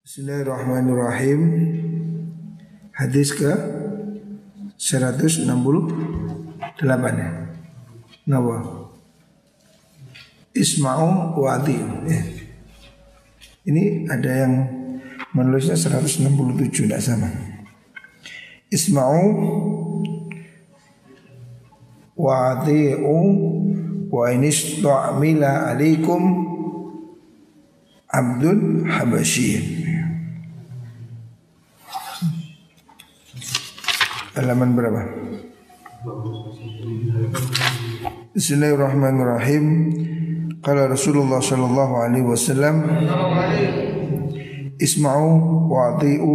Bismillahirrahmanirrahim. Hadis ke 168 ya. Nawa Isma'u wa ati'u ya. Ini ada yang menulisnya 167, tidak sama. Isma'u wa ati'u wa inista'mila alaikum Abdul Habasyiin. Halaman berapa? Bismillahirrahmanirrahim. Qala Rasulullah sallallahu alaihi wasallam, Isma'u wa ati'u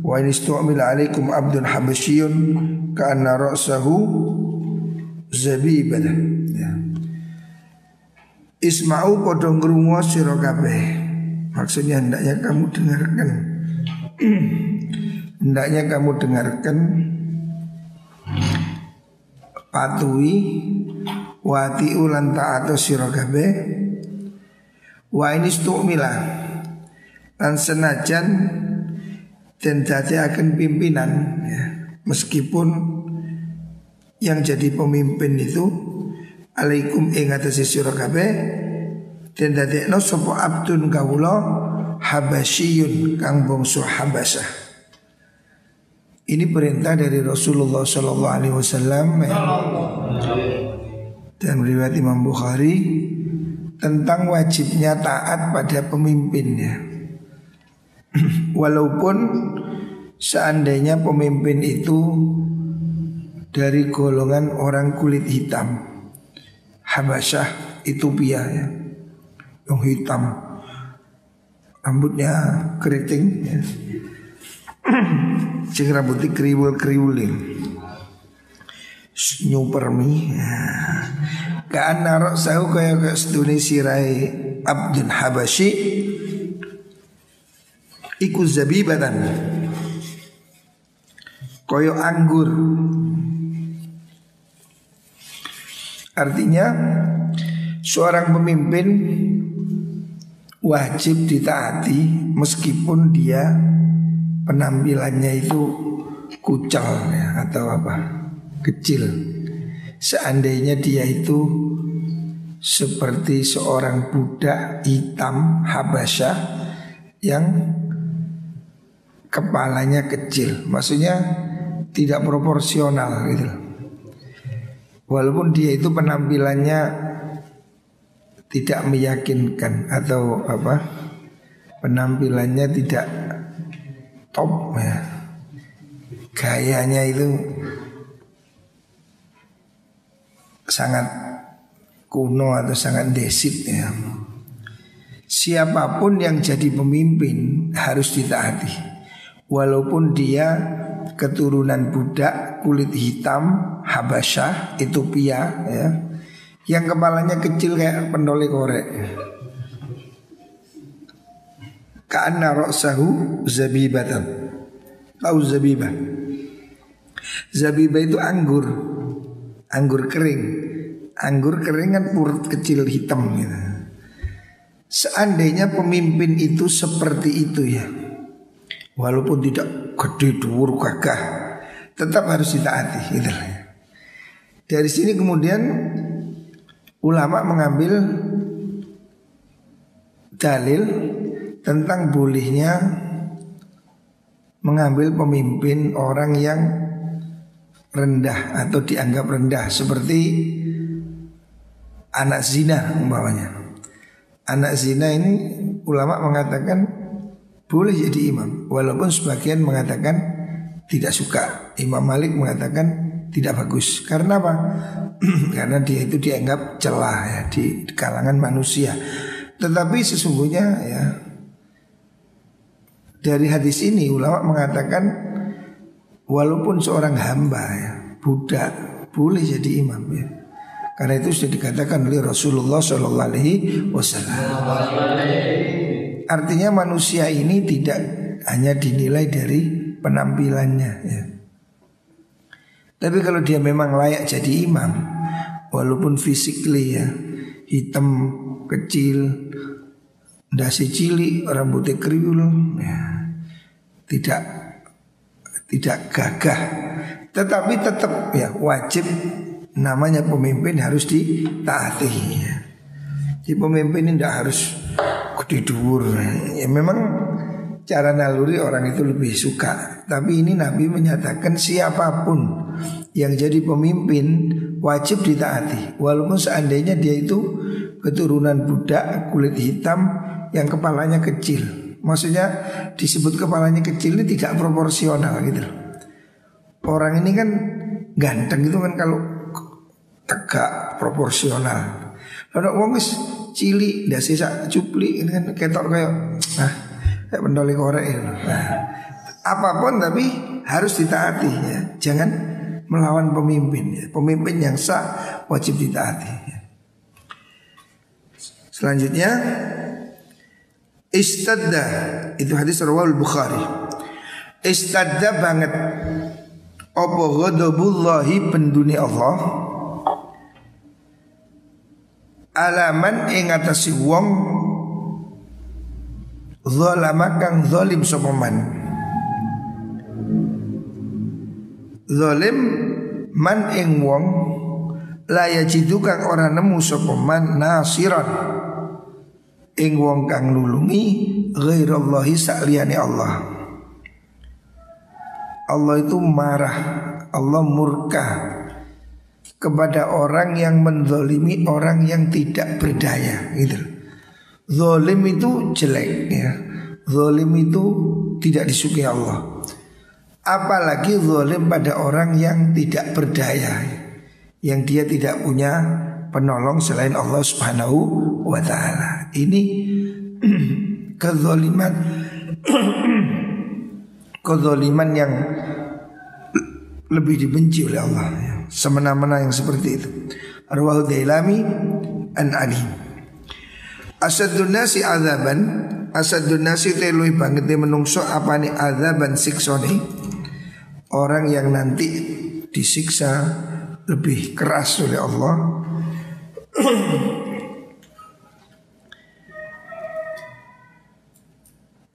wa in istu'mila alaikum abdun habasyiun ka'anna ra'sahu zabibah. Ya. Isma'u padha ngrungu sira kabeh. Maksudnya hendaknya kamu dengarkan. Hendaknya kamu dengarkan, patuhi wati ulan ta'atu sira kabeh wa inistu'mila lan senajan den dadiaken pimpinan ya. Meskipun yang jadi pemimpin itu alaikum ing atase sira kabeh den dadekno sapa abdun kawula habasyiyun kang bangsa Habasyah. Ini perintah dari Rasulullah Sallallahu Alaihi Wasallam dan riwayat Imam Bukhari tentang wajibnya taat pada pemimpinnya. Walaupun seandainya pemimpin itu dari golongan orang kulit hitam, Habasyah, Ethiopia ya, yang hitam, rambutnya keriting ya. Cing rambutnya kriwul-kriwulin nyupermi Ka'an narok sahu kaya seduni sirai Abdul Habasyi iku zabibatan koyo anggur. Artinya seorang pemimpin wajib ditaati meskipun dia penampilannya itu kucal ya, atau apa, kecil. Seandainya dia itu seperti seorang budak hitam Habasyah yang kepalanya kecil, maksudnya tidak proporsional gitu. Walaupun dia itu penampilannya tidak meyakinkan atau apa, penampilannya tidak top ya, gayanya itu sangat kuno atau sangat desit ya. Siapapun yang jadi pemimpin harus ditaati, walaupun dia keturunan budak kulit hitam Habasyah Ethiopia ya, yang kepalanya kecil kayak pendolek korek. Ka'anna ra'sahu zabibatan. Tahu zabibah? Zabibah itu anggur. Anggur kering. Anggur kering kan purut kecil hitam gitu. Seandainya pemimpin itu seperti itu ya, walaupun tidak gede dhuwur gagah, tetap harus ditaati gitu. Dari sini kemudian ulama mengambil dalil tentang bolehnya mengambil pemimpin orang yang rendah atau dianggap rendah, seperti anak zina umpamanya. Anak zina ini ulama mengatakan boleh jadi imam, walaupun sebagian mengatakan tidak suka. Imam Malik mengatakan tidak bagus. Karena apa? Karena dia itu dianggap celah ya di kalangan manusia. Tetapi sesungguhnya ya, dari hadis ini ulama mengatakan walaupun seorang hamba ya, budak, boleh jadi imam ya. Karena itu sudah dikatakan oleh Rasulullah Sallallahu Alaihi Wasallam. Artinya manusia ini tidak hanya dinilai dari penampilannya ya. Tapi kalau dia memang layak jadi imam, walaupun physically ya hitam, kecil, dasi cilik, rambutnya kriwil, ya, tidak gagah, tetapi tetap ya wajib, namanya pemimpin harus ditaati. Ya. Jadi pemimpin ini tidak harus gede dhuwur. Ya memang cara naluri orang itu lebih suka. Tapi ini Nabi menyatakan siapapun yang jadi pemimpin wajib ditaati. Walaupun seandainya dia itu keturunan budak kulit hitam yang kepalanya kecil. Maksudnya disebut kepalanya kecil ini tidak proporsional gitu. Orang ini kan ganteng itu kan kalau tegak proporsional. Lalu wong wis cilik ndak sisa cupli ini kan ketok kayak pendoli korek itu. Nah, apapun tapi harus ditaati ya. Jangan melawan pemimpin ya. Pemimpin yang sah wajib ditaati ya. Selanjutnya istadda, itu hadis riwayat Bukhari. Istadda banget apa ghadabullahi penduni Allah alaman ing atase wong zalama kang zalim sapa man. Zalim man ing wong la yajidu kang ora nemu sapa man nasiran ing wong kang nulungi ghairallahi sakliyane Allah. Allah itu marah, Allah murka kepada orang yang menzalimi orang yang tidak berdaya gitu. Zalim itu jelek ya. Zalim itu tidak disukai Allah. Apalagi zalim pada orang yang tidak berdaya, yang dia tidak punya penolong selain Allah Subhanahu wa taala. Ini kezaliman kezaliman yang lebih dibenci oleh Allah ya. Semena-mena yang seperti itu. Arwahu Dailami an Ali. Asadun nasi azaban, asadun nasi telui banget dia menungso apa nih azaban siksoni. Orang yang nanti disiksa lebih keras oleh Allah.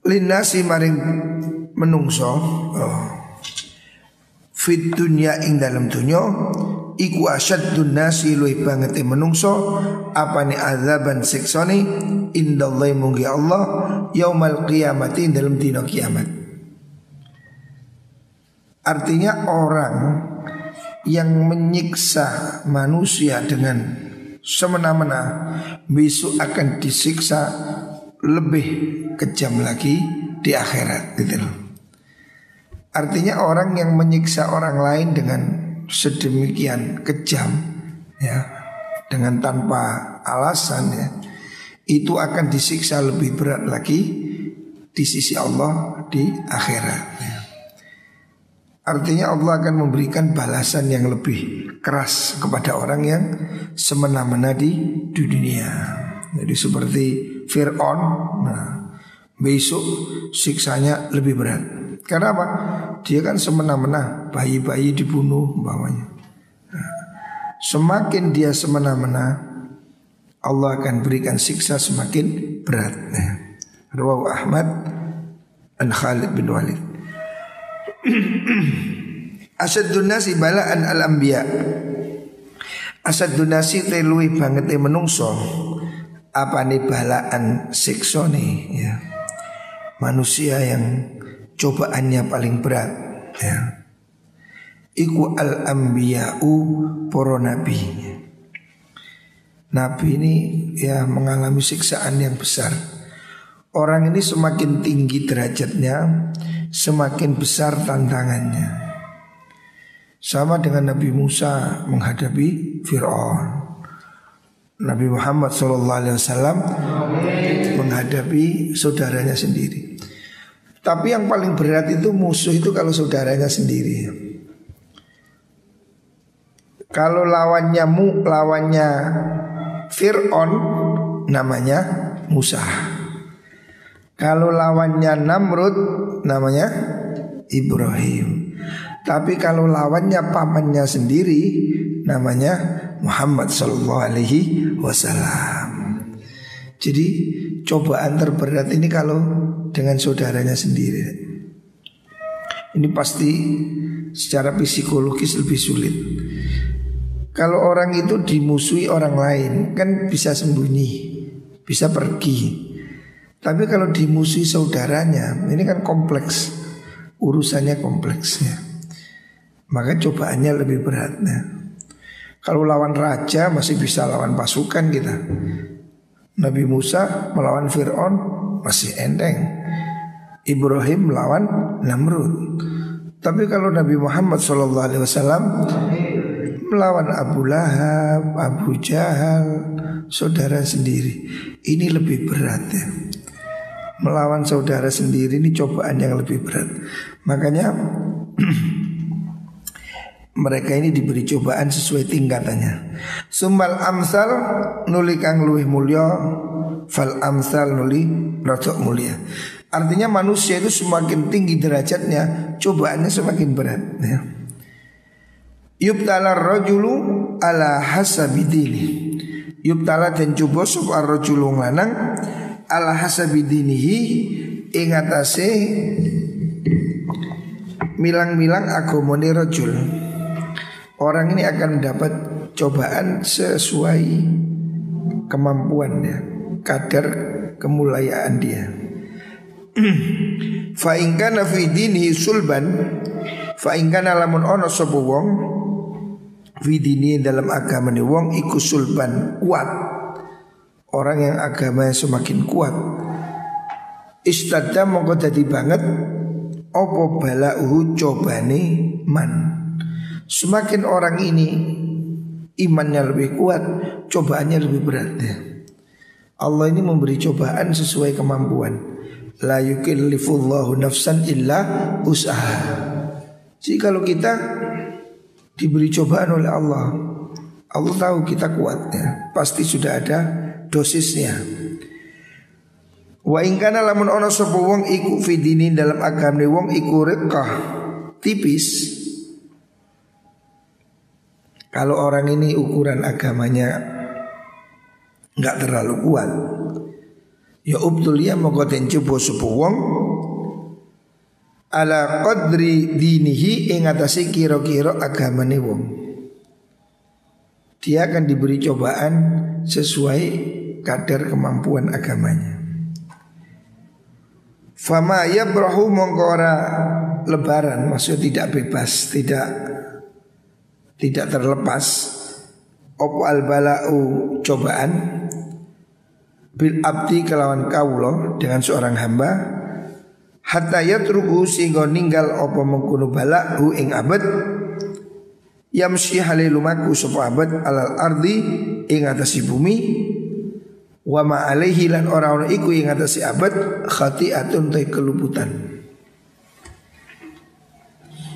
Linasi maring menungso fit dunya ing dalam dunya iku asyadun nasi luwih banget menungso apane azaban siksane indallahi munggi Allah yaumal qiyamati dalam dina kiamat. Artinya orang yang menyiksa manusia dengan semena-mena besok akan disiksa lebih kejam lagi di akhirat gitu loh. Artinya orang yang menyiksa orang lain dengan sedemikian kejam ya, dengan tanpa alasan ya, itu akan disiksa lebih berat lagi di sisi Allah di akhirat ya. Artinya Allah akan memberikan balasan yang lebih keras kepada orang yang semena-mena di dunia. Jadi seperti Fir'aun, nah, besok siksanya lebih berat. Karena apa? Dia kan semena-mena, bayi-bayi dibunuh umpamanya. Nah, semakin dia semena-mena, Allah akan berikan siksa semakin berat. Rawahu Ahmad an Khalid bin Walid. Asadun nasi balaan al-anbiya. Asadun nasi telui banget menungso apa nih balaan siksone ya. Manusia yang cobaannya paling berat ya. Iku al-anbiya'u para nabi. Nabi ini ya mengalami siksaan yang besar. Orang ini semakin tinggi derajatnya, semakin besar tantangannya. Sama dengan Nabi Musa menghadapi Fir'aun, Nabi Muhammad SAW menghadapi saudaranya sendiri. Tapi yang paling berat itu musuh itu kalau saudaranya sendiri. Kalau lawannya Fir'aun namanya Musa. Kalau lawannya Namrud namanya Ibrahim. Tapi kalau lawannya pamannya sendiri namanya Muhammad sallallahu alaihi wasallam. Jadi cobaan terberat ini kalau dengan saudaranya sendiri. Ini pasti secara psikologis lebih sulit. Kalau orang itu dimusuhi orang lain kan bisa sembunyi, bisa pergi. Tapi kalau dimusuhi saudaranya, ini kan kompleks, urusannya kompleks ya. Maka cobaannya lebih berat ya. Kalau lawan raja masih bisa lawan pasukan kita. Nabi Musa melawan Fir'aun masih enteng. Ibrahim melawan Namrud. Tapi kalau Nabi Muhammad SAW melawan Abu Lahab, Abu Jahal, saudara sendiri, ini lebih berat ya. Melawan saudara sendiri ini cobaan yang lebih berat. Makanya mereka ini diberi cobaan sesuai tingkatannya. Sumbal amsal nuli kang luwih mulya, fal amsal nuli rodok mulia. Artinya manusia itu semakin tinggi derajatnya, cobaannya semakin berat ya. Yubtala rajulu ala hasabi dini. Yubtala dan coba sapa rajulu lanang ala hasabi dinihi ing atase milang-milang agamane rajul. Orang ini akan mendapat cobaan sesuai kemampuannya, kadar kemuliaan dia. Fa in kana fi dinihi sulban, fa in kana lamun ono sapa wong fi dini dalam agamane wong iku sulban kuat. Orang yang agamanya semakin kuat, istadda mongko dadi banget opo balauhu cobane man. Semakin orang ini imannya lebih kuat, cobaannya lebih berat ya. Allah ini memberi cobaan sesuai kemampuan. La yukillifullahu nafsan illa usaha. Jadi kalau kita diberi cobaan oleh Allah, Allah tahu kita kuat ya, pasti sudah ada dosisnya. Wa in kana lamun ana sapa wong iku fidini dalam agame wong iku riqah, tipis. Kalau orang ini ukuran agamanya enggak terlalu kuat, ya ubtulia moko den coba sapa wong ala qadri dinihi ing atase kira-kira agamane wong. Dia akan diberi cobaan sesuai kadar kemampuan agamanya. Fama yabrahu mongko ora lebaran, maksud tidak bebas, tidak terlepas opo al bala'u cobaan bil abdi kelawan kawula dengan seorang hamba hatta yatruku sehingga ninggal opo mengkono bala'u ing abad yamsi halilumaku sapa abad alal ardi ing atasi bumi wa ma alaihi lan ora iku ing atasi abad khati'atun ta keluputan.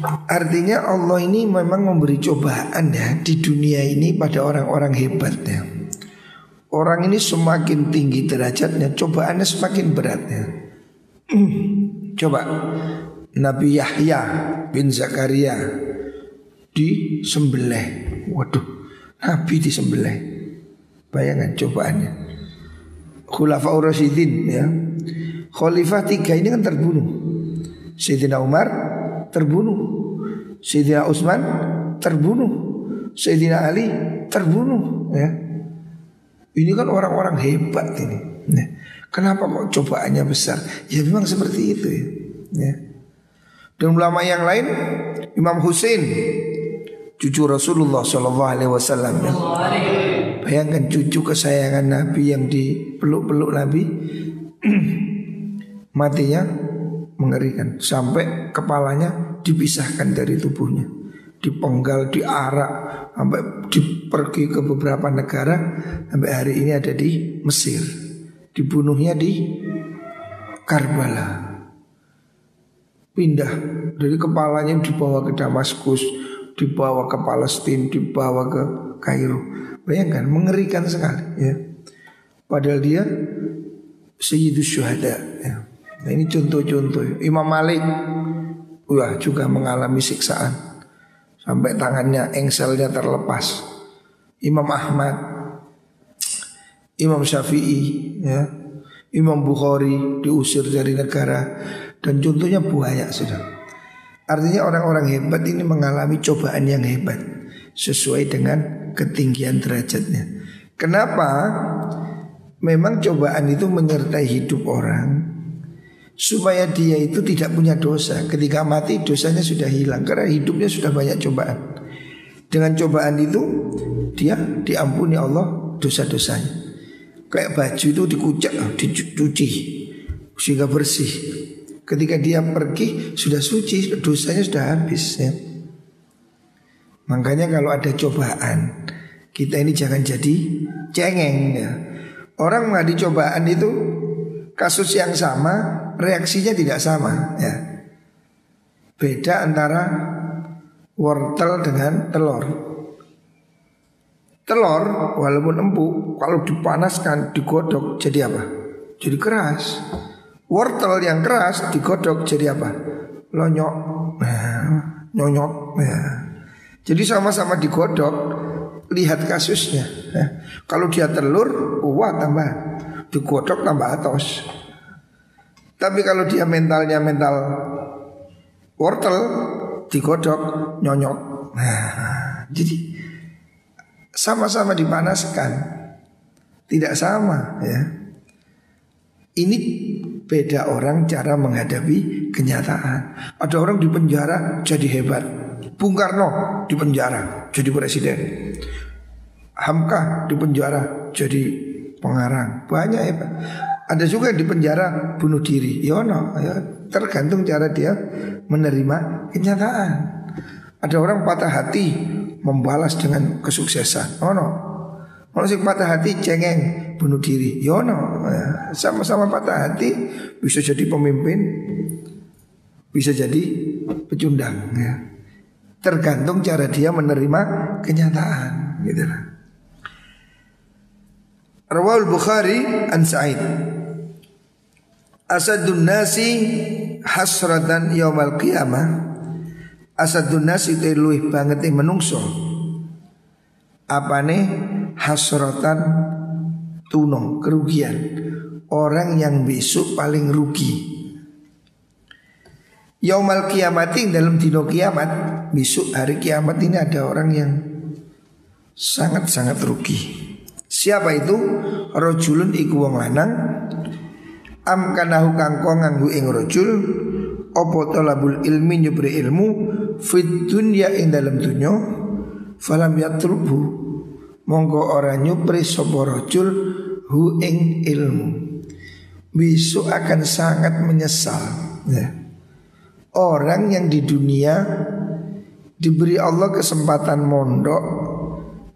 Artinya Allah ini memang memberi cobaan ya di dunia ini pada orang-orang hebat ya. Orang ini semakin tinggi derajatnya, cobaannya semakin berat ya. Coba Nabi Yahya bin Zakaria disembelih. Waduh, Nabi disembelih. Bayangkan cobaannya. Khulafaur Rasyidin ya. Khalifah 3 ini kan terbunuh. Sayyidina Umar terbunuh, Sayyidina Utsman terbunuh, Sayyidina Ali terbunuh ya. Ini kan orang-orang hebat ini ya. Kenapa kok cobaannya besar? Ya memang seperti itu ya. Dan ulama yang lain, Imam Husain cucu Rasulullah SAW ya. Bayangkan cucu kesayangan Nabi yang dipeluk-peluk Nabi matinya mengerikan, sampai kepalanya dipisahkan dari tubuhnya, dipenggal, diarak, sampai pergi ke beberapa negara, sampai hari ini ada di Mesir. Dibunuhnya di Karbala. Pindah dari kepalanya dibawa ke Damaskus, dibawa ke Palestina, dibawa ke Kairo. Bayangkan, mengerikan sekali ya. Padahal dia Sayyidus Syuhada ya. Nah ini contoh-contoh. Imam Malik juga mengalami siksaan sampai tangannya, engselnya terlepas. Imam Ahmad, Imam Syafi'i ya. Imam Bukhari diusir dari negara, dan contohnya banyak sudah. Artinya orang-orang hebat ini mengalami cobaan yang hebat sesuai dengan ketinggian derajatnya. Kenapa? Memang cobaan itu menyertai hidup orang supaya dia itu tidak punya dosa. Ketika mati dosanya sudah hilang karena hidupnya sudah banyak cobaan. Dengan cobaan itu dia diampuni Allah dosa-dosanya. Kayak baju itu dikucek, dicuci sehingga bersih. Ketika dia pergi sudah suci, dosanya sudah habis ya. Makanya kalau ada cobaan, kita ini jangan jadi cengeng ya. Orang menghadapi cobaan itu kasus yang sama, reaksinya tidak sama ya. Beda antara wortel dengan telur. Telur walaupun empuk, kalau dipanaskan, digodok jadi apa? Jadi keras. Wortel yang keras digodok jadi apa? Lonyok, nyonyot. Jadi sama-sama digodok, lihat kasusnya. Kalau dia telur, wah tambah, digodok tambah atos. Tapi kalau dia mentalnya mental wortel, digodok, nyonyot. Jadi sama-sama dipanaskan, tidak sama ya. Ini beda orang cara menghadapi kenyataan. Ada orang di penjara jadi hebat. Bung Karno di penjara jadi presiden. Hamka di penjara jadi pengarang. Banyak hebat. Ada juga di penjara bunuh diri. Yono, ya, tergantung cara dia menerima kenyataan. Ada orang patah hati membalas dengan kesuksesan. Oh no. Kalau sing patah hati cengeng bunuh diri. Yono, ya, sama-sama patah hati bisa jadi pemimpin, bisa jadi pecundang ya. Tergantung cara dia menerima kenyataan gitu lah. Rawal Bukhari an Sa'id Asadun nasi hasratan yaumal qiyamah. Asadun nasi itu luwih banget menungso. Apane hasratan tuno kerugian. Orang yang besok paling rugi. Yaumal qiyamati dalam dino kiamat, besok hari kiamat ini ada orang yang sangat-sangat rugi. Siapa itu? Rajulun iku wong lanang amkanahu kangko nganggo ing rajul apa talabul ilmi nyubri ilmu fit dunya ing dalam dunya falam yatrubu monggo ora nyubri sapa rajul hu ing ilmu besok akan sangat menyesal ya. Orang yang di dunia diberi Allah kesempatan mondok,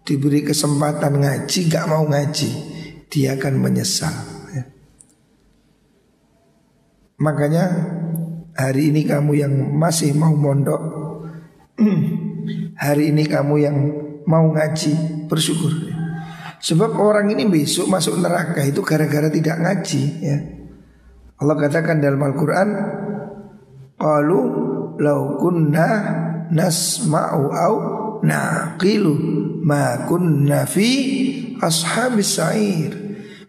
diberi kesempatan ngaji, gak mau ngaji, dia akan menyesal ya. Makanya hari ini kamu yang masih mau mondok, hari ini kamu yang mau ngaji, bersyukur ya. Sebab orang ini besok masuk neraka itu gara-gara tidak ngaji ya. Allah katakan dalam Al-Quran, qalu law kunna nasma'u au naqilu ma kunna fi ashabis sa'ir.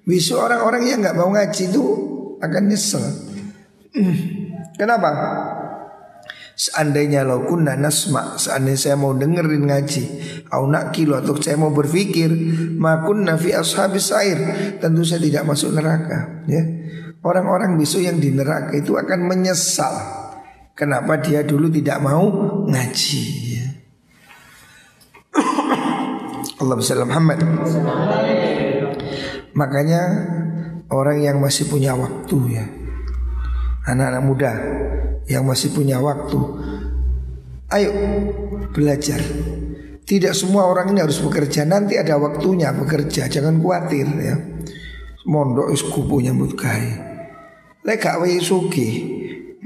Besok orang-orang yang gak mau ngaji itu akan nyesel. Kenapa? Seandainya law kunna nasma', seandainya saya mau dengerin ngaji, au naqilu atau saya mau berpikir, ma kunna fi ashabis sa'ir, tentu saya tidak masuk neraka ya. Orang-orang besok yang di neraka itu akan menyesal. Kenapa dia dulu tidak mau ngaji ya. Allah bersallam Muhammad. Makanya orang yang masih punya waktu ya, anak-anak muda yang masih punya waktu, ayo belajar. Tidak semua orang ini harus bekerja, nanti ada waktunya bekerja, jangan khawatir ya. Mondok is kupu nyambut gawe. Lek gak wae sugih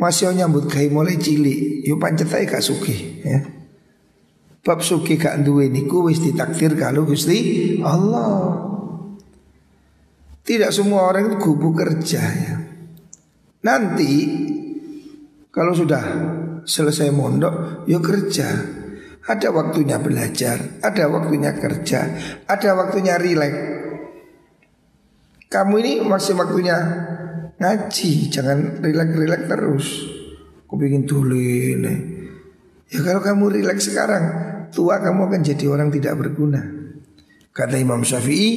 masih nyambut gawe mulai cilik, yo pancet ae gak sugih ya. Bab sugih gak duwe niku wis ditakdir kalau Gusti Allah. Tidak semua orang itu kubu kerja ya. Nanti kalau sudah selesai mondok, yo kerja. Ada waktunya belajar, ada waktunya kerja, ada waktunya rileks. Kamu ini masih waktunya ngaji, jangan rileks-rileks terus. Aku pengen tulen. Ya kalau kamu rileks sekarang, tua kamu akan jadi orang tidak berguna. Kata Imam Syafi'i,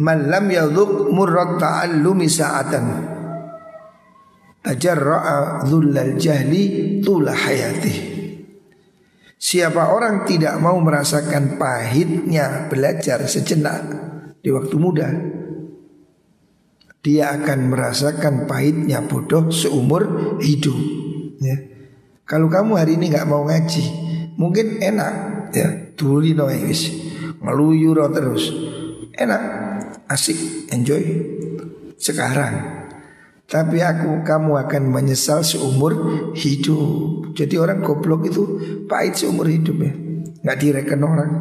man lam yadhuq murrat ta'allumi sa'atan tajarra'a dhullal jahli tula hayatih. Siapa orang tidak mau merasakan pahitnya belajar sejenak di waktu muda, dia akan merasakan pahitnya bodoh seumur hidup ya. Kalau kamu hari ini gak mau ngaji, mungkin enak ya, tuli nois, ngeluyur terus, enak, asik, enjoy sekarang. Tapi kamu akan menyesal seumur hidup. Jadi orang goblok itu pahit seumur hidup ya, nggak direken orang,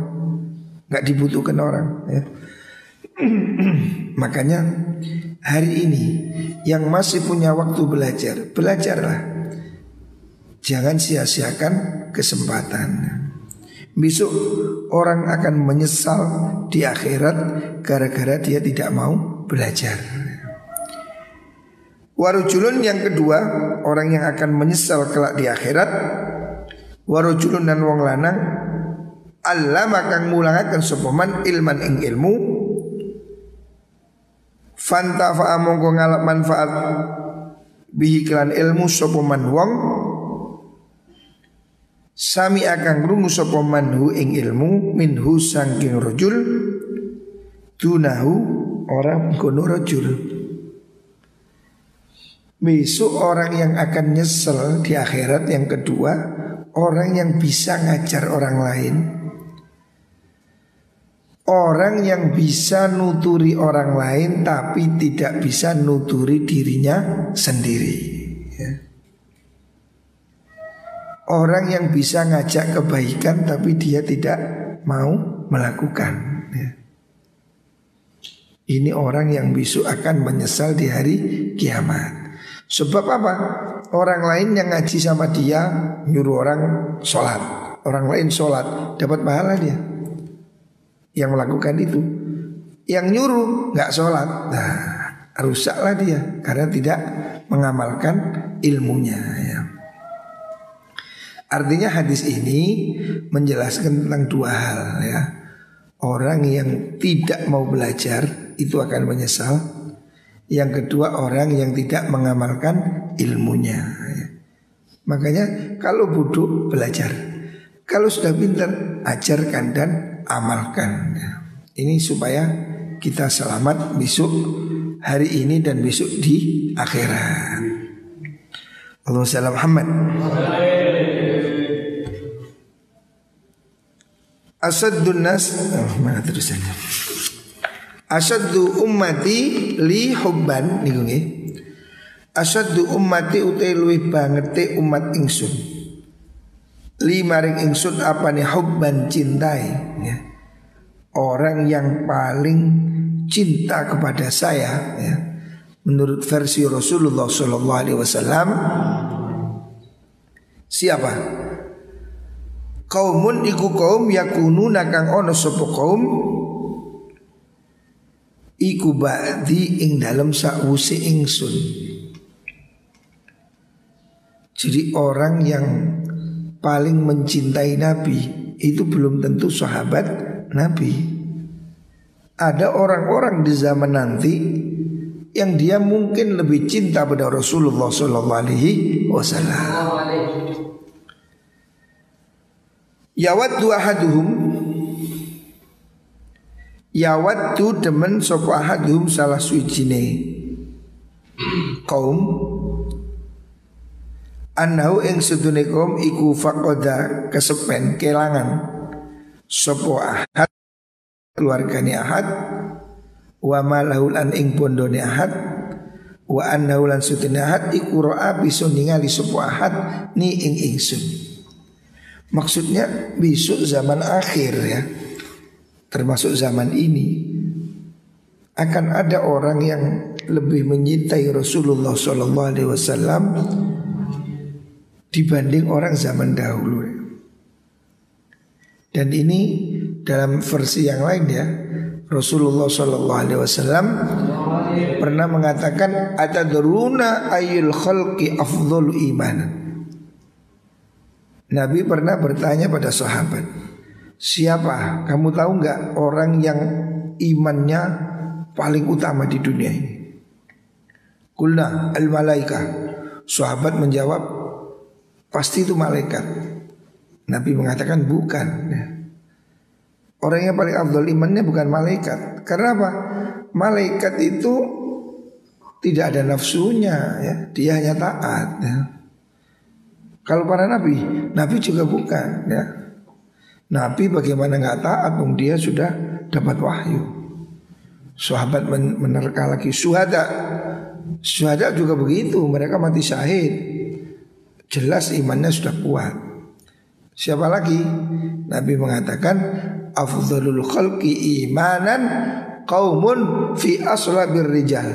nggak dibutuhkan orang ya. Makanya hari ini yang masih punya waktu belajar, belajarlah. Jangan sia-siakan kesempatan. Besok orang akan menyesal di akhirat gara-gara dia tidak mau belajar. Warujulun yang kedua, orang yang akan menyesal kelak di akhirat. Warujulun dan wong lanang allama kang mulangaken sapa man ilman ing ilmu, fantafa mongko ngalap manfaat bihi kelan ilmu sapa man wong, sami akan krungu sapa man hu ing ilmu minhu saking rajul dunahu orang kono rajul. Besok orang yang akan nyesel di akhirat yang kedua, orang yang bisa ngajar orang lain, orang yang bisa nuturi orang lain tapi tidak bisa nuturi dirinya sendiri ya. Orang yang bisa ngajak kebaikan tapi dia tidak mau melakukan ya. Ini orang yang besok akan menyesal di hari kiamat. Sebab apa? Orang lain yang ngaji sama dia nyuruh orang sholat, orang lain sholat, dapat pahala dia yang melakukan itu. Yang nyuruh nggak sholat, nah rusaklah dia karena tidak mengamalkan ilmunya ya. Artinya hadis ini menjelaskan tentang dua hal ya. Orang yang tidak mau belajar itu akan menyesal. Yang kedua orang yang tidak mengamalkan ilmunya ya. Makanya kalau bodoh belajar, kalau sudah pintar ajarkan dan amalkan ya. Ini supaya kita selamat besok, hari ini dan besok di akhirat. Allahumma shalli ala Muhammad. Asaddun nas, mana terusannya? Asaddu ummati li hubban niku nggih. Asaddu ummati utai luwih bangete umat ingsun. Li maring ingsun apane hubban cintai ya. Orang yang paling cinta kepada saya ya. Menurut versi Rasulullah sallallahu alaihi wasallam siapa? Kaumun iku kaum yakununa kang ono sapa kaum iku ba'di ing dalem sakwuse ingsun. Jadi orang yang paling mencintai Nabi itu belum tentu sahabat Nabi. Ada orang-orang di zaman nanti yang dia mungkin lebih cinta pada Rasulullah sallallahu alaihi wasallam. Yawaddu ahaduhum, yawaddu demen sapa ahaduhum salah suwijine kaum annahu ing sedune kaum iku faqada kesepen kelangan sapa ahad keluargane ahad wa malahul an ing bondone ahad wa annahu lan sedune ahad iku ra'a bisa ningali sapa ahad ni ing ingsun. Maksudnya besok zaman akhir ya, termasuk zaman ini akan ada orang yang lebih mencintai Rasulullah SAW dibanding orang zaman dahulu. Dan ini dalam versi yang lain ya, Rasulullah Shallallahu Alaihi Wasallam pernah mengatakan, atadruna ayyul khalqi afdhalu imanan. Nabi pernah bertanya pada sahabat, siapa kamu tahu nggak orang yang imannya paling utama di dunia ini? Qulna al malaikah. Sahabat menjawab, pasti itu malaikat. Nabi mengatakan bukan. Orang yang paling afdal imannya bukan malaikat. Karena apa? Malaikat itu tidak ada nafsunya ya. Dia hanya taat ya. Kalau para nabi juga bukan ya. Nabi bagaimana nggak taat? Dia sudah dapat wahyu. Sahabat menerka lagi Syuhada juga begitu, mereka mati syahid. Jelas imannya sudah kuat. Siapa lagi? Nabi mengatakan, afdhalul khalqi imanan qaumun fi aslabir rijal.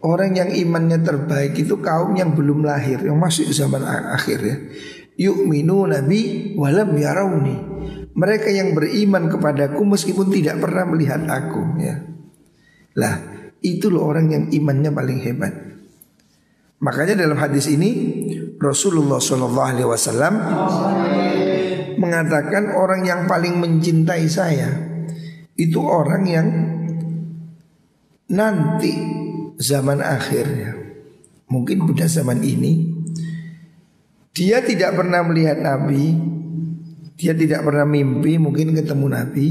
Orang yang imannya terbaik itu kaum yang belum lahir, yang masih zaman akhir ya. Yu'minu nabi walam yarawni. Mereka yang beriman kepadaku meskipun tidak pernah melihat aku ya. Lah, itu loh orang yang imannya paling hebat. Makanya dalam hadis ini Rasulullah SAW mengatakan orang yang paling mencintai saya itu orang yang nanti zaman akhirnya, mungkin pada zaman ini dia tidak pernah melihat Nabi, dia tidak pernah mimpi mungkin ketemu Nabi,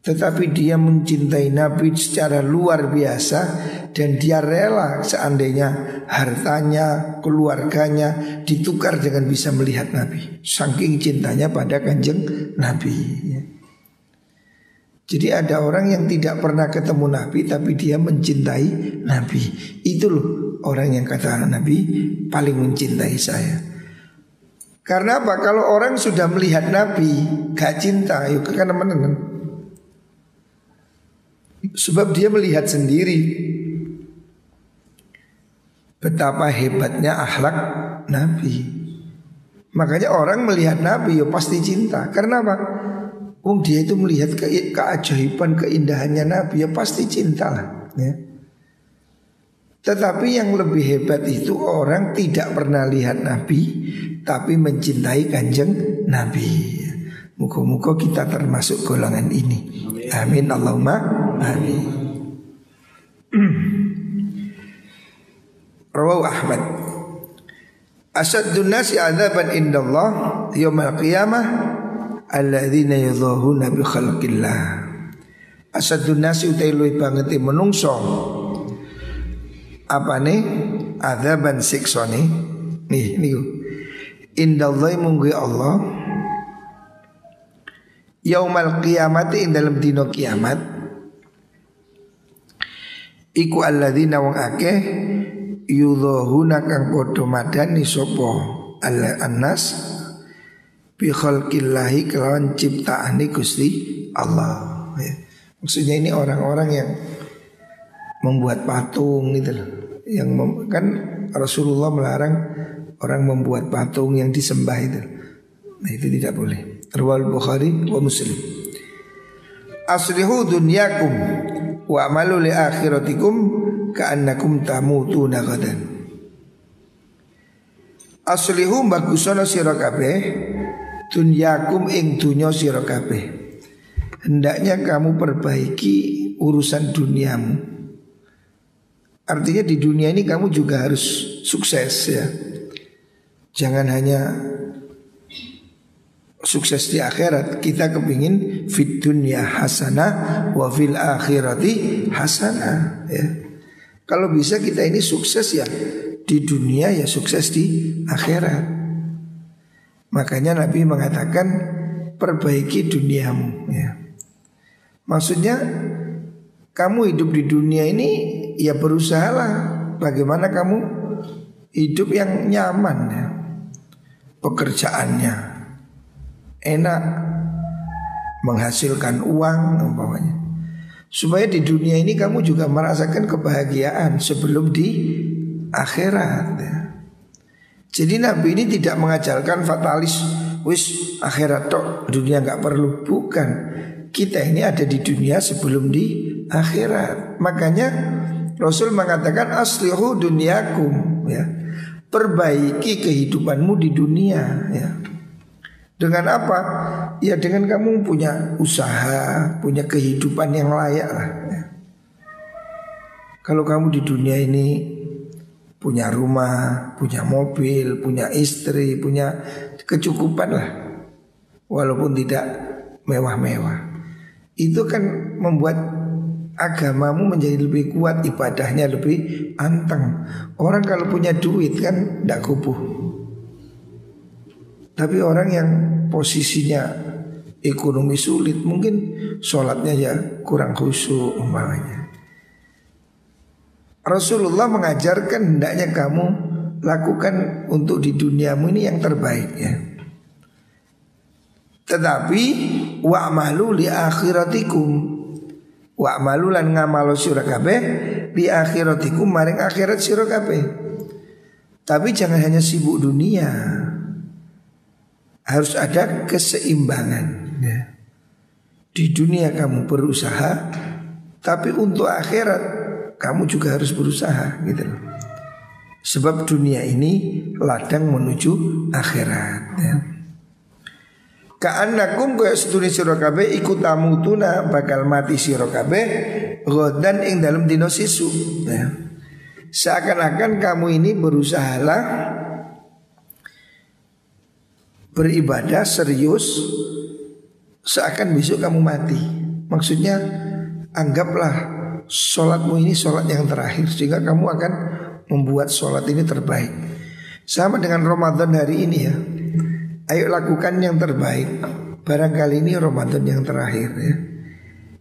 tetapi dia mencintai Nabi secara luar biasa. Dan dia rela seandainya hartanya, keluarganya ditukar dengan bisa melihat Nabi. Saking cintanya pada kanjeng Nabi ya. Jadi ada orang yang tidak pernah ketemu Nabi tapi dia mencintai Nabi. Itu loh orang yang kata Nabi paling mencintai saya. Karena apa? Kalau orang sudah melihat Nabi gak cinta, yuk karena menenang. Sebab dia melihat sendiri betapa hebatnya akhlak Nabi. Makanya orang melihat Nabi ya pasti cinta. Karena apa? Dia itu melihat keajaiban, keindahannya Nabi, ya pasti cinta lah ya. Tetapi yang lebih hebat itu orang tidak pernah lihat Nabi tapi mencintai kanjeng Nabi. Muka-muka kita termasuk golongan ini. Amin Allahumma amin. Rawahu Ahmad. Asaddun nasi adzaban indallah yaumil qiyamah alladzina yadhahuna bi khalqillah. Asaddun nasi utai luwih banget menungso apane adzaban siksane nih niku indallahi munggu Allah yaumil qiyamati ing dalam dina kiamat iku alladzina wong akeh yudhahuna kang padha madani sapa al-annas bi khalqillahi kelawan ciptaane Gusti Allah ya. Maksudnya ini orang-orang yang membuat patung gitu loh. Kan Rasulullah melarang orang membuat patung yang disembah itu. Nah itu tidak boleh. Riwayat Bukhari wa Muslim. Aslihu dunyakum wa amalu li akhiratikum ka'annakum tamutuna ghadan. Aslihu bagusana sira kabeh dunyakum ing dunya sira kabeh. Hendaknya kamu perbaiki urusan duniamu. Artinya di dunia ini kamu juga harus sukses ya. Jangan hanya sukses di akhirat. Kita kepingin fit dunya hasanah wa fil akhirati hasanah ya. Kalau bisa kita ini sukses ya di dunia ya sukses di akhirat. Makanya Nabi mengatakan perbaiki duniamu ya. Maksudnya kamu hidup di dunia ini ya berusahalah bagaimana kamu hidup yang nyaman ya. Pekerjaannya enak, menghasilkan uang umpamanya. Supaya di dunia ini kamu juga merasakan kebahagiaan sebelum di akhirat ya. Jadi Nabi ini tidak mengajarkan fatalis, wis akhirat tok, dunia nggak perlu, bukan. kita ini ada di dunia sebelum di akhirat. Makanya Rasul mengatakan aslihu dunyakum, ya. Perbaiki kehidupanmu di dunia, ya. Dengan apa? Ya dengan kamu punya usaha, punya kehidupan yang layak lah, ya. Kalau kamu di dunia ini punya rumah, punya mobil, punya istri, punya kecukupan lah, walaupun tidak mewah-mewah, itu kan membuat agamamu menjadi lebih kuat, ibadahnya lebih anteng. Orang kalau punya duit kan tidak kupuh. Tapi orang yang posisinya ekonomi sulit, mungkin sholatnya ya kurang khusyuk umpamanya. Rasulullah mengajarkan hendaknya kamu lakukan untuk di duniamu ini yang terbaik, ya. Tetapi wa'malu li akhiratikum, wa'malu lan ngamalo sira kabeh li akhiratikum maring akhirat sira kabeh. Tapi jangan hanya sibuk dunia, harus ada keseimbangan, ya. Di dunia kamu berusaha, tapi untuk akhirat kamu juga harus berusaha, gitu loh. Sebab dunia ini ladang menuju akhirat, ya. Ka'annakum kaya sedune sira kabeh iku tamutuna bakal mati sira kabeh ghadan ing dalem dina sesuk, ya. Seakan-akan kamu ini berusahalah beribadah serius seakan besok kamu mati. Maksudnya anggaplah sholatmu ini sholat yang terakhir, sehingga kamu akan membuat sholat ini terbaik. Sama dengan Ramadan hari ini, ya. Ayo lakukan yang terbaik. Barangkali ini Ramadan yang terakhir, ya.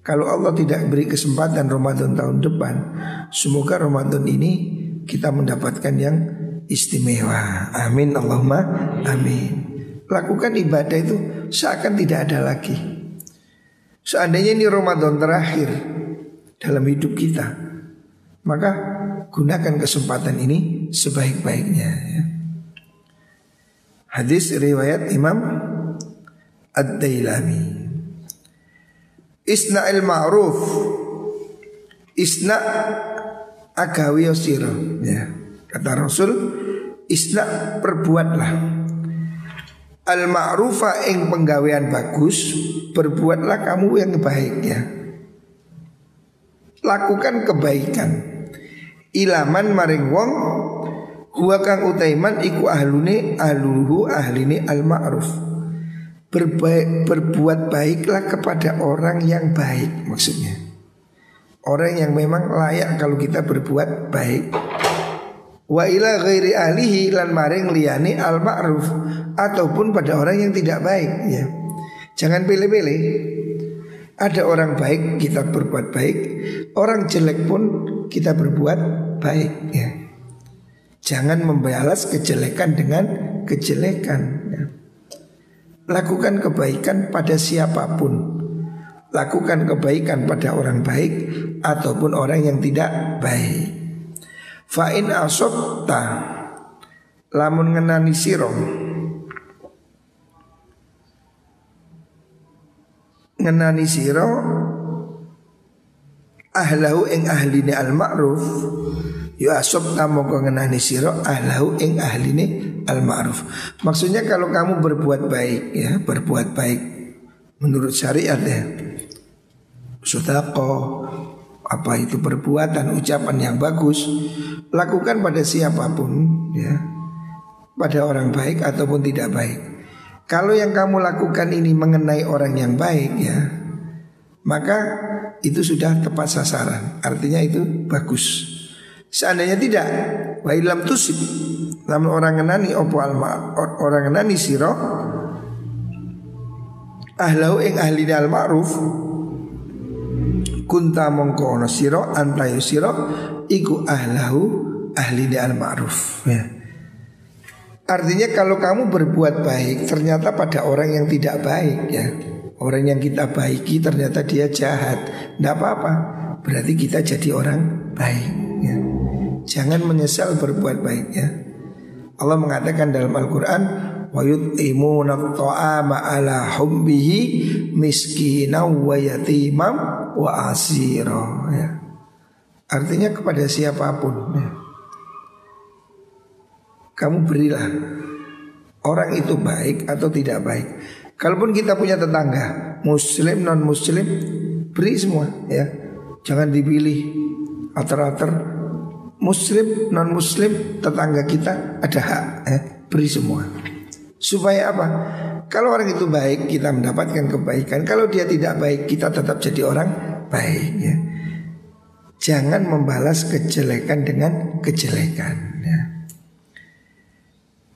Kalau Allah tidak beri kesempatan Ramadan tahun depan, semoga Ramadan ini kita mendapatkan yang istimewa. Amin Allahumma amin. Lakukan ibadah itu seakan tidak ada lagi. Seandainya ini Ramadan terakhir dalam hidup kita, maka gunakan kesempatan ini sebaik-baiknya, ya. Hadis riwayat Imam Ad-Dailami. Isna'il ma'ruf, isna' agawi sira, ya. Kata Rasul, isna' perbuatlah al-ma'rufa ing penggawean bagus, berbuatlah kamu yang baik, ya. Lakukan kebaikan ilaman maring wong huwa kang utaiman iku ahluhu ahline al-ma'ruf. Berbuat baiklah kepada orang yang baik, maksudnya orang yang memang layak kalau kita berbuat baik. Wa ila ghairi ahlihi lan maring liyane al-ma'ruf, ataupun pada orang yang tidak baik, ya. Jangan pilih-pilih. Ada orang baik kita berbuat baik, orang jelek pun kita berbuat baik, ya. Jangan membalas kejelekan dengan kejelekan, ya. Lakukan kebaikan pada siapapun. Lakukan kebaikan pada orang baik ataupun orang yang tidak baik. Fa in asabta lamun ngenani sira ahlahu ing ahline al-ma'ruf, ya asabta mongko ngenani sira ahlahu ing ahline al-ma'ruf. Maksudnya kalau kamu berbuat baik, ya, berbuat baik menurut syariat, ya, sedekah, apa itu perbuatan, ucapan yang bagus, lakukan pada siapapun, ya, pada orang baik ataupun tidak baik. Kalau yang kamu lakukan ini mengenai orang yang baik, ya, maka itu sudah tepat sasaran. Artinya itu bagus. Seandainya tidak, wa illam tusib, namun orang ngenani opo alma, orang ngenani sira ahlau ing ahli al ma'ruf, kunta mongko ono sira antayu sira iku ahlahu ahli al ma'ruf, ya. Artinya kalau kamu berbuat baik ternyata pada orang yang tidak baik, ya, orang yang kita baiki ternyata dia jahat, tidak apa-apa, berarti kita jadi orang baik, ya. Jangan menyesal berbuat baik, ya. Allah mengatakan dalam Al-Quran, wa yut'imuna at-ta'ama ala hubbihi miskinan wa yatimam wa asira ya. Artinya kepada siapapun ya. Kamu berilah. Orang itu baik atau tidak baik. Kalaupun kita punya tetangga muslim, non muslim, beri semua ya. Jangan dipilih ater-ater. Muslim, non muslim, tetangga kita ada hak beri semua. Supaya apa? Kalau orang itu baik, kita mendapatkan kebaikan. Kalau dia tidak baik, kita tetap jadi orang baik ya. Jangan membalas kejelekan dengan kejelekan ya.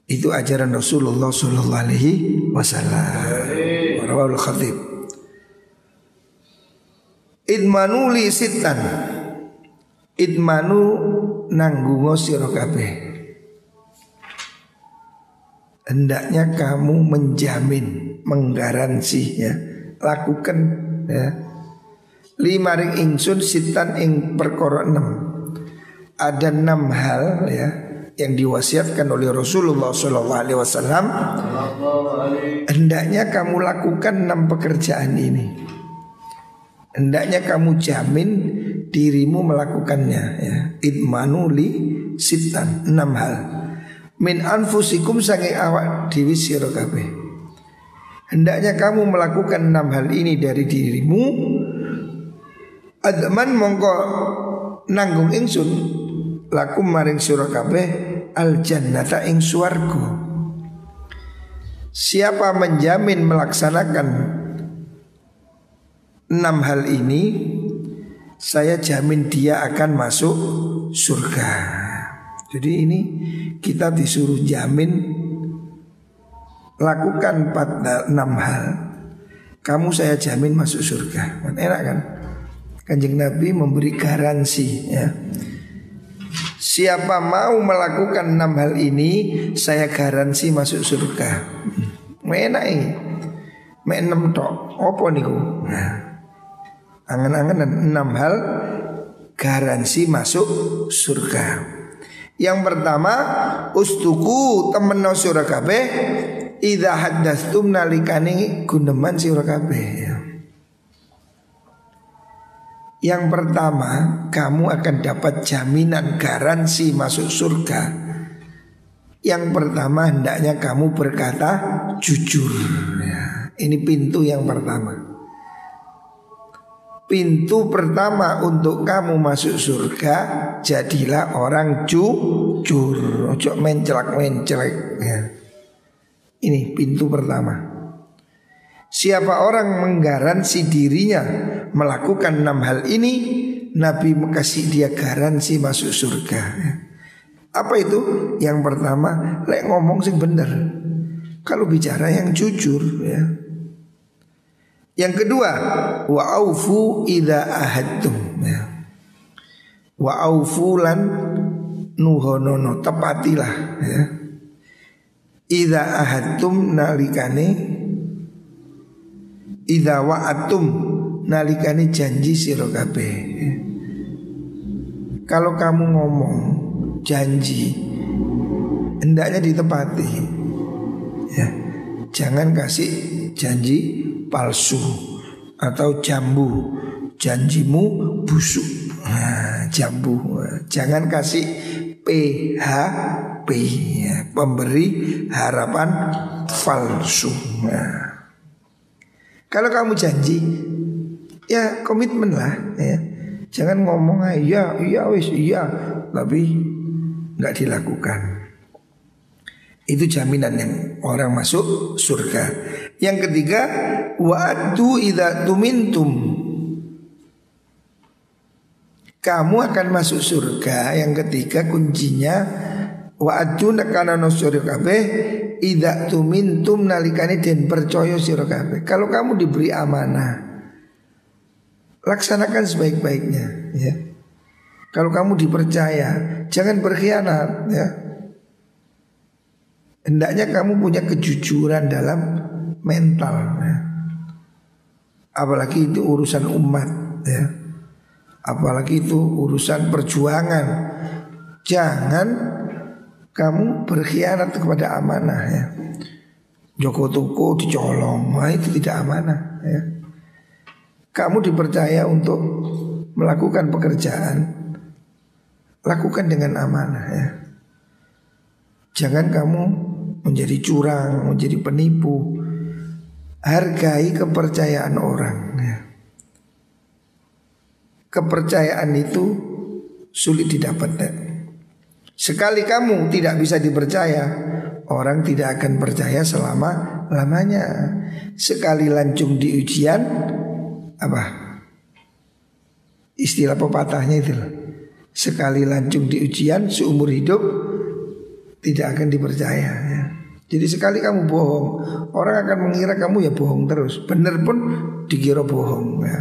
Itu ajaran Rasulullah sallallahu alaihi wasallam. Rawahul Khatib. Idmanu li sittan. Idmanu nanggungo sira kabeh. Hendaknya kamu menjamin, menggaransi ya. Lakukan ya. 5 ring ingsun sittan ing perkara 6. Ada 6 hal ya yang diwasiatkan oleh Rasulullah SAW. Hendaknya kamu lakukan 6 pekerjaan ini. Hendaknya kamu jamin dirimu melakukannya ya. Idmanu li sittan 6 hal. Min anfusikum sange awak dewi sira kabeh. Hendaknya kamu melakukan 6 hal ini dari dirimu. Adman mongko nanggung ingsun lakum maring sira kabeh al jannata ing swarga. Siapa menjamin melaksanakan 6 hal ini, saya jamin dia akan masuk surga. Jadi ini kita disuruh jamin lakukan 6 hal. Kamu saya jamin masuk surga. Enak kan? Kanjeng Nabi memberi garansi ya. Siapa mau melakukan 6 hal ini, saya garansi masuk surga. Enak ini. Mek 6 tok. Apa niku? Nah, angan-angan 6 hal garansi masuk surga. Yang pertama, ustuku temeno sira kabeh idza haddatstum nalikane guneman sira kabeh ya. Yang pertama, kamu akan dapat jaminan garansi masuk surga. Yang pertama, hendaknya kamu berkata jujur ya. Ini pintu yang pertama. Pintu pertama untuk kamu masuk surga, jadilah orang jujur. Ojo mencelak-mencelek ya. Ini pintu pertama. Siapa orang menggaransi dirinya melakukan 6 hal ini, Nabi kasih dia garansi masuk surga ya. Apa itu? Yang pertama, lek ngomong sing bener. Kalau bicara yang jujur ya. Yang kedua, wa aufu idza ahadtum ya. Wa aufu lan nuhonono, tepatilah ya. Idza ahadtum nalikane, idza wa'atum nalikane janji sira kabeh. Kalau kamu ngomong janji, hendaknya ditepati ya. Jangan kasih janji palsu atau jambu. Janjimu busuk. Nah, jambu. Jangan kasih PHP ya, pemberi harapan palsu. Nah, kalau kamu janji, ya komitmen lah ya. Jangan ngomong iya wis iya, tapi nggak dilakukan. Itu jaminan yang orang masuk surga. Yang ketiga, wa'adu idza tumintum. Kamu akan masuk surga. Yang ketiga kuncinya, wa'adu nakana sira kabeh idza tumintum nalikane den percaya sira kabeh. Kalau kamu diberi amanah, laksanakan sebaik-baiknya ya. Kalau kamu dipercaya, jangan berkhianat ya. Hendaknya kamu punya kejujuran dalam mental ya. Apalagi itu urusan umat ya. Apalagi itu urusan perjuangan. Jangan kamu berkhianat kepada amanah ya. Joko toko dicolong, nah itu tidak amanah ya. Kamu dipercaya untuk melakukan pekerjaan, lakukan dengan amanah ya. Jangan kamu menjadi curang, menjadi penipu. Hargai kepercayaan orang ya. Kepercayaan itu sulit didapat ya. Sekali kamu tidak bisa dipercaya, orang tidak akan percaya selama-lamanya. Sekali lancung di ujian, apa? Istilah pepatahnya itu loh. Sekali lancung di ujian seumur hidup tidak akan dipercaya ya. Jadi sekali kamu bohong, orang akan mengira kamu ya bohong terus. Benar pun dikira bohong ya.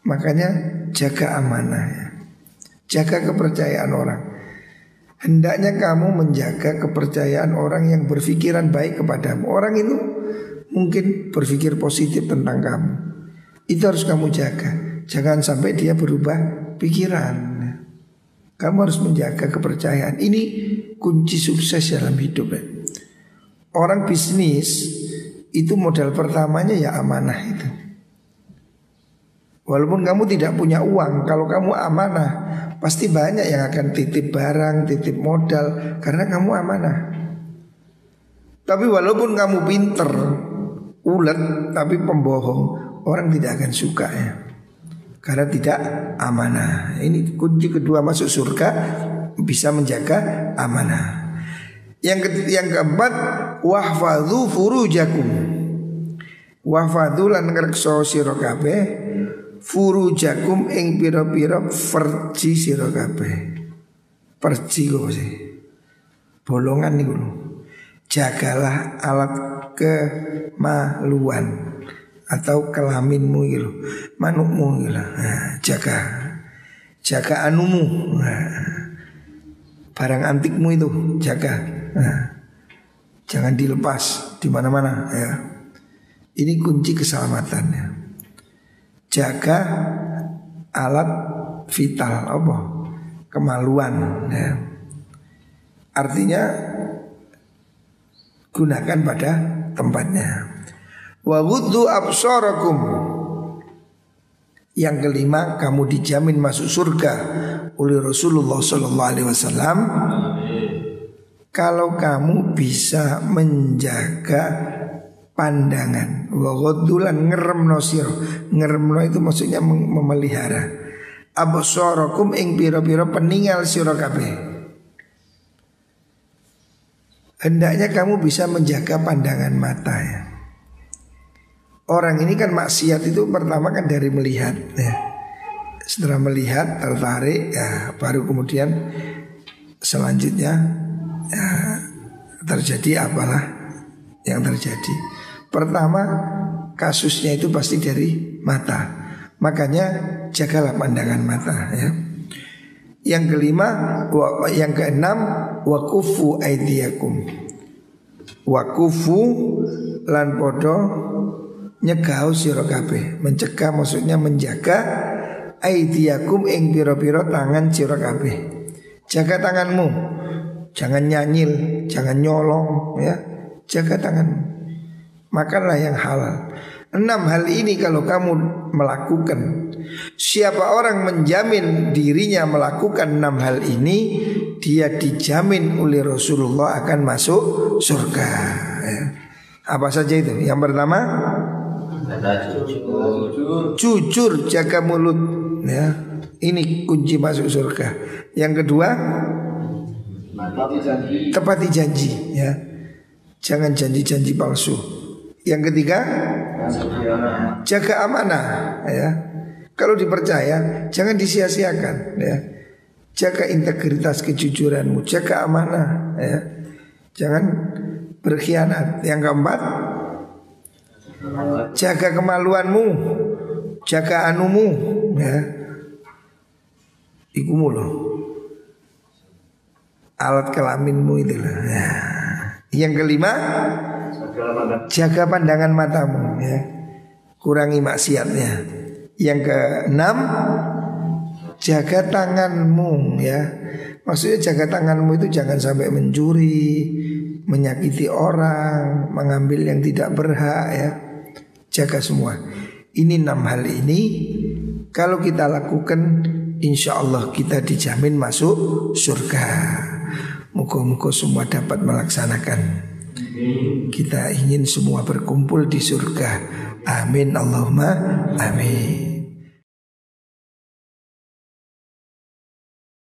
Makanya jaga amanah ya. Jaga kepercayaan orang. Hendaknya kamu menjaga kepercayaan orang yang berpikiran baik kepadamu. Orang itu mungkin berpikir positif tentang kamu. Itu harus kamu jaga. Jangan sampai dia berubah pikiran. Kamu harus menjaga kepercayaan. Ini kunci sukses dalam hidup ya. Orang bisnis itu modal pertamanya ya amanah itu. Walaupun kamu tidak punya uang, kalau kamu amanah, pasti banyak yang akan titip barang, titip modal, karena kamu amanah. Tapi walaupun kamu pinter, ulet, tapi pembohong, orang tidak akan suka ya. Karena tidak amanah. Ini kunci kedua masuk surga, bisa menjaga amanah. Yang keempat, wahfadzu furujakum. Wahfadzu lan ngrekso sira kabeh furujakum ing pira-pira farji sira kabeh. Farji kok sih? Bolongan niku lho. Jagalah alat kemaluan atau kelaminmu gitu, manukmu gitu. Nah, jaga anumu. Nah, barang antikmu itu jaga. Nah, jangan dilepas di mana-mana ya. Ini kunci keselamatannya. Jaga alat vital apa? Kemaluan ya. Artinya gunakan pada tempatnya. Wa ghuddu absarakum. Yang kelima, kamu dijamin masuk surga oleh Rasulullah sallallahu alaihi wasallam kalau kamu bisa menjaga pandangan. Wa ghuddulan ngeremno sira. Ngeremno itu maksudnya memelihara. Absarakum ing pira-pira peninggal sira kabeh. Hendaknya kamu bisa menjaga pandangan mata ya. Orang ini kan maksiat itu pertama kan dari melihat ya. Setelah melihat tertarik ya, baru kemudian selanjutnya ya, terjadi apalah yang terjadi. Pertama kasusnya itu pasti dari mata. Makanya jagalah pandangan mata ya. Yang kelima, yang keenam, wakufu aidiakum. Wakufu lan podo nyegah sira kabeh. Mencegah maksudnya menjaga aidiakum ing pira-pira tangan sira kabeh. Jaga tanganmu. Jangan nyanyil, jangan nyolong ya. Jaga tanganmu. Makanlah yang halal. 6 hal ini kalau kamu melakukan, siapa orang menjamin dirinya melakukan 6 hal ini, dia dijamin oleh Rasulullah akan masuk surga ya. Apa saja itu? Yang pertama, jujur, jaga mulut ya. Ini kunci masuk surga. Yang kedua, tepati janji ya. Jangan janji-janji palsu. Yang ketiga, jaga amanah ya. Kalau dipercaya jangan disia-siakan ya. Jaga integritas kejujuranmu, jaga amanah ya. Jangan berkhianat. Yang keempat, jaga kemaluanmu, jaga anumu ya. Ikumu loh. Alat kelaminmu itulah ya. Yang kelima, jaga pandangan matamu ya. Kurangi maksiatnya. Yang keenam, jaga tanganmu ya. Maksudnya jaga tanganmu itu jangan sampai mencuri, menyakiti orang, mengambil yang tidak berhak ya. Jaga semua. Ini 6 hal ini kalau kita lakukan, insya Allah kita dijamin masuk surga. Moga-moga semua dapat melaksanakan. Kita ingin semua berkumpul di surga. Amin Allahumma amin.